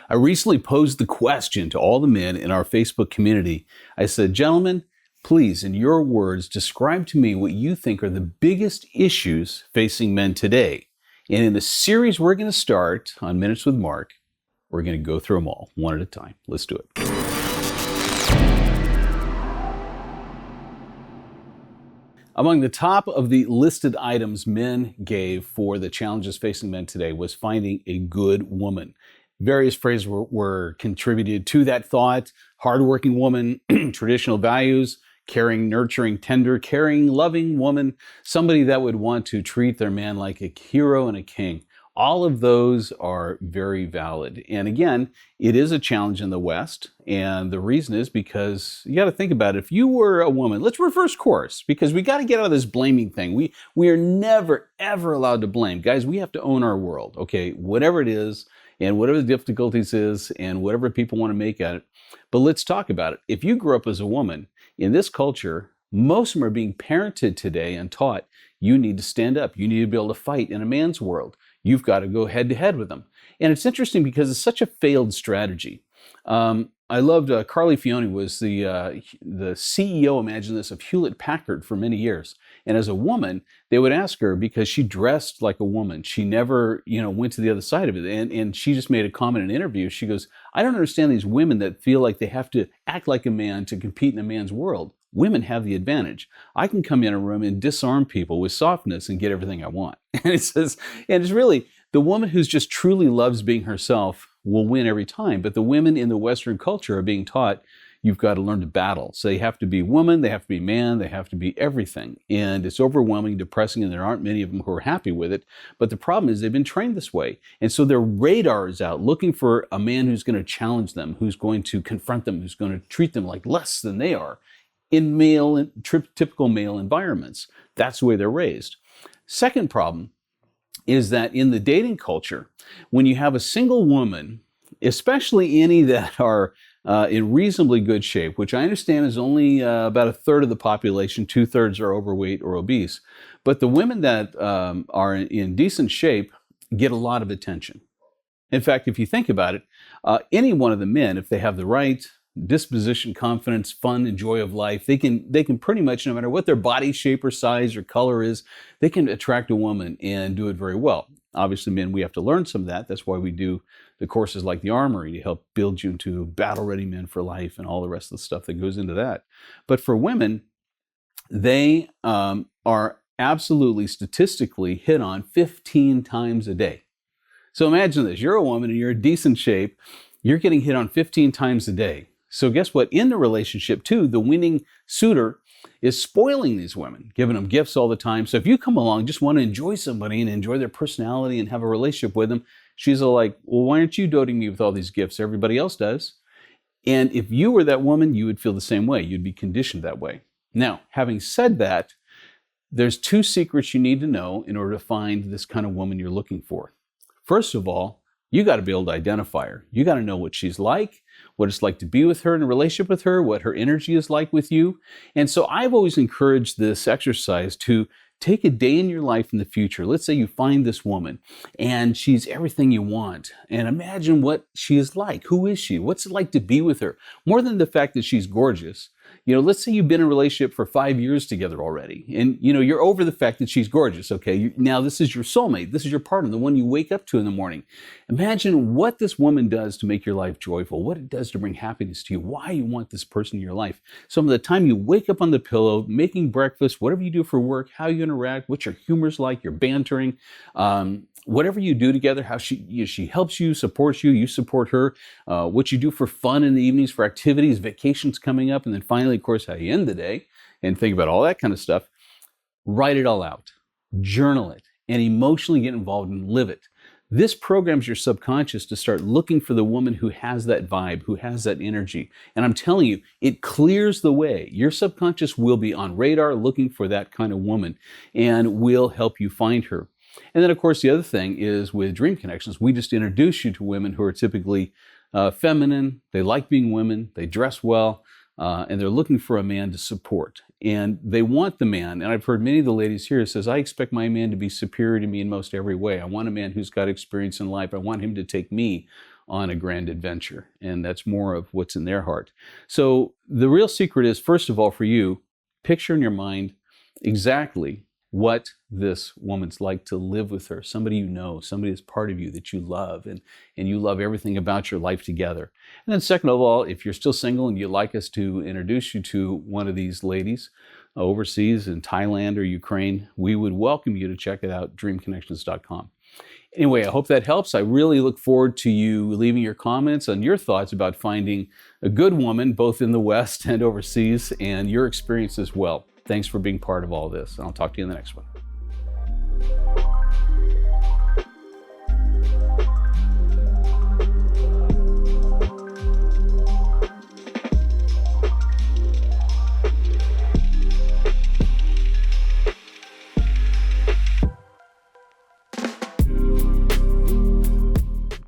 I recently posed the question to all the men in our Facebook community. I said, gentlemen, please, in your words, describe to me what you think are the biggest issues facing men today. And in the series we're going to start on Minutes with Mark, we're going to go through them all one at a time. Let's do it. Among the top of the listed items men gave for the challenges facing men today was finding a good woman. Various phrases were contributed to that thought. Hardworking woman, traditional values, caring, nurturing, tender, caring, loving woman, somebody that would want to treat their man like a hero and a king. All of those are very valid. And again, it is a challenge in the West. And the reason is because you got to think about it. If you were a woman, let's reverse course, because we got to get out of this blaming thing. We are never, ever allowed to blame. Guys, we have to own our world, okay? Whatever it is, and whatever the difficulties is, and whatever people want to make at it. But let's talk about it. If you grew up as a woman in this culture, most of them are being parented today and taught you need to stand up. You need to be able to fight in a man's world. You've got to go head to head with them. And it's interesting because it's such a failed strategy. I loved Carly Fione was the CEO, imagine this, of Hewlett Packard for many years. And as a woman, they would ask her because she dressed like a woman. She never, went to the other side of it. And she just made a comment in an interview. She goes, I don't understand these women that feel like they have to act like a man to compete in a man's world. Women have the advantage. I can come in a room and disarm people with softness and get everything I want. And it's really the woman who's just truly loves being herself will win every time. But the women in the Western culture are being taught you've got to learn to battle. So they have to be woman, they have to be man, they have to be everything. And it's overwhelming, depressing, and there aren't many of them who are happy with it. But the problem is they've been trained this way. And so their radar is out looking for a man who's going to challenge them, who's going to confront them, who's going to treat them like less than they are in typical male environments. That's the way they're raised. Second problem is that in the dating culture, when you have a single woman, especially any that are in reasonably good shape, which I understand is only about a third of the population, 2/3 are overweight or obese, but the women that are in decent shape get a lot of attention. In fact, if you think about it, any one of the men, if they have the right disposition, confidence, fun, and joy of life, they can pretty much, no matter what their body shape or size or color is, they can attract a woman and do it very well. Obviously, men, we have to learn some of that. That's why we do the courses like the Armory to help build you into battle-ready men for life and all the rest of the stuff that goes into that. But for women, they are absolutely statistically hit on 15 times a day. So imagine this. You're a woman and you're in decent shape. You're getting hit on 15 times a day. So guess what? In the relationship too, the winning suitor is spoiling these women, giving them gifts all the time. So if you come along, just want to enjoy somebody and enjoy their personality and have a relationship with them, she's like, well, why aren't you doting me with all these gifts? Everybody else does. And if you were that woman, you would feel the same way. You'd be conditioned that way. Now, having said that, there's two secrets you need to know in order to find this kind of woman you're looking for. First of all, you got to be able to identify her. You got to know what she's like, what it's like to be with her in a relationship with her, what her energy is like with you. And so I've always encouraged this exercise to take a day in your life in the future. Let's say you find this woman and she's everything you want. And imagine what she is like. Who is she? What's it like to be with her? More than the fact that she's gorgeous. Let's say you've been in a relationship for 5 years together already. And, you're over the fact that she's gorgeous, okay? Now this is your soulmate. This is your partner, the one you wake up to in the morning. Imagine what this woman does to make your life joyful, what it does to bring happiness to you, why you want this person in your life. So from the time you wake up on the pillow, making breakfast, whatever you do for work, how you interact, what your humor's like, your bantering, whatever you do together, how she helps you, supports you, you support her, what you do for fun in the evenings, for activities, vacations coming up, and then finally, of course, how you end the day, and think about all that kind of stuff. Write it all out, journal it, and emotionally get involved and live it. This programs your subconscious to start looking for the woman who has that vibe, who has that energy. And I'm telling you, it clears the way. Your subconscious will be on radar looking for that kind of woman and will help you find her. And then, of course, the other thing is with Dream Connections, we just introduce you to women who are typically feminine. They like being women. They dress well. And they're looking for a man to support. And they want the man, and I've heard many of the ladies here says, I expect my man to be superior to me in most every way. I want a man who's got experience in life. I want him to take me on a grand adventure. And that's more of what's in their heart. So the real secret is, first of all, for you, picture in your mind exactly what this woman's like to live with her, somebody you know, somebody that's part of you that you love, and you love everything about your life together. And then second of all, if you're still single and you'd like us to introduce you to one of these ladies overseas in Thailand or Ukraine, we would welcome you to check it out, dreamconnections.com. Anyway, I hope that helps. I really look forward to you leaving your comments on your thoughts about finding a good woman, both in the West and overseas, and your experience as well. Thanks for being part of all this, and I'll talk to you in the next one.